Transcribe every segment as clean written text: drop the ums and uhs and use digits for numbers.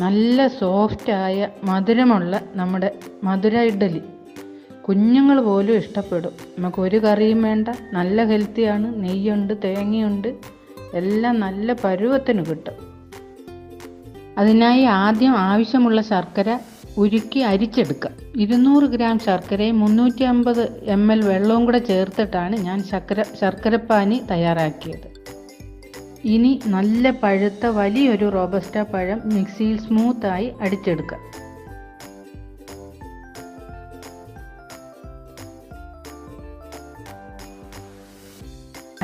നല്ല സോഫ്റ്റായ മധുരമുള്ള നമ്മുടെ മധുര ഇഡ്ഡലി കുഞ്ഞുങ്ങൾ പോലും ഇഷ്ടപ്പെടും. നമുക്ക് ഒരു കറിയും വേണ്ട, നല്ല ഹെൽത്തിയാണ്, നെയ്യുണ്ട്, തേങ്ങയുണ്ട്, എല്ലാം നല്ല പരുവത്തിന് കിട്ടും. അതിനായി ആദ്യം ആവശ്യമുള്ള ശർക്കര ഉരുക്കി അരിച്ചെടുക്കുക. 200 ഗ്രാം ശർക്കരയും 350 ml വെള്ളവും കൂടെ ചേർത്തിട്ടാണ് ഞാൻ ശർക്കരപ്പാനി തയ്യാറാക്കിയത്. ഇനി നല്ല പഴുത്ത വലിയൊരു റോബസ്റ്റ പഴം മിക്സിയിൽ സ്മൂത്തായി അടിച്ചെടുക്കുക.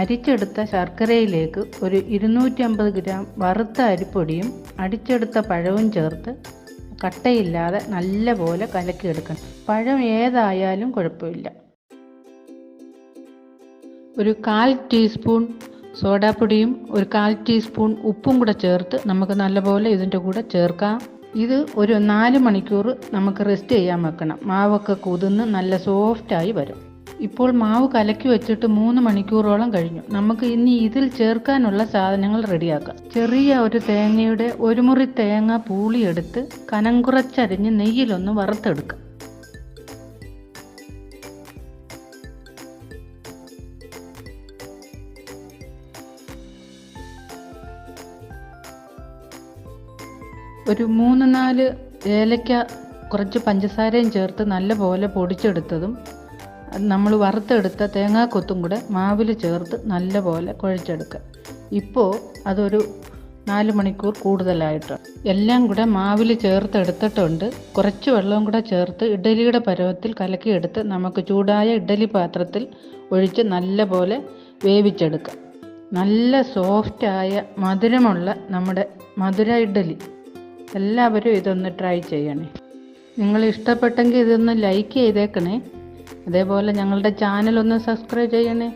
അരിച്ചെടുത്ത ശർക്കരയിലേക്ക് ഒരു 250 ഗ്രാം വറുത്ത അരിപ്പൊടിയും അടിച്ചെടുത്ത പഴവും ചേർത്ത് കട്ടയില്ലാതെ നല്ലപോലെ കലക്കിയെടുക്കണം. പഴം ഏതായാലും കുഴപ്പമില്ല. ഒരു 1/4 ടീസ്പൂൺ സോഡാപ്പൊടിയും ഒരു 1/4 ടീസ്പൂൺ ഉപ്പും കൂടെ ചേർത്ത് നമുക്ക് നല്ലപോലെ ഇതിൻ്റെ കൂടെ ചേർക്കാം. ഇത് ഒരു 4 മണിക്കൂർ നമുക്ക് റെസ്റ്റ് ചെയ്യാൻ വെക്കണം. മാവൊക്കെ കുതിർന്ന് നല്ല സോഫ്റ്റായി വരും. ഇപ്പോൾ മാവ് കലക്കി വെച്ചിട്ട് 3 മണിക്കൂറോളം കഴിഞ്ഞു. നമുക്ക് ഇനി ഇതിൽ ചേർക്കാനുള്ള സാധനങ്ങൾ റെഡിയാക്കാം. ചെറിയ ഒരു തേങ്ങയുടെ 1 മുറി തേങ്ങ പൂളിയെടുത്ത് കനം കുറച്ചരിഞ്ഞ് നെയ്യിലൊന്ന് വറുത്തെടുക്കാം. ഒരു 3-4 ഏലക്ക കുറച്ച് പഞ്ചസാരയും ചേർത്ത് നല്ലപോലെ പൊടിച്ചെടുത്തതും നമ്മൾ വറുത്തെടുത്ത തേങ്ങാക്കൊത്തും കൂടെ മാവിൽ ചേർത്ത് നല്ലപോലെ കുഴച്ചെടുക്കുക. ഇപ്പോൾ അതൊരു 4 മണിക്കൂർ കൂടുതലായിട്ടുണ്ട്. എല്ലാം കൂടെ മാവിൽ ചേർത്തെടുത്തിട്ടുണ്ട്. കുറച്ച് വെള്ളവും കൂടെ ചേർത്ത് ഇഡ്ഡലിയുടെ പരുവത്തിൽ കലക്കിയെടുത്ത് നമുക്ക് ചൂടായ ഇഡ്ഡലി പാത്രത്തിൽ ഒഴിച്ച് നല്ലപോലെ വേവിച്ചെടുക്കുക. നല്ല സോഫ്റ്റായ മധുരമുള്ള നമ്മുടെ മധുര ഇഡ്ഡലി. എല്ലാവരും ഇതൊന്ന് ട്രൈ ചെയ്യണേ. നിങ്ങൾ ഇഷ്ടപ്പെട്ടെങ്കിൽ ഇതൊന്ന് ലൈക്ക് ചെയ്തേക്കണേ. അതേപോലെ ഞങ്ങളുടെ ചാനൽ ഒന്ന് സബ്സ്ക്രൈബ് ചെയ്യണേ.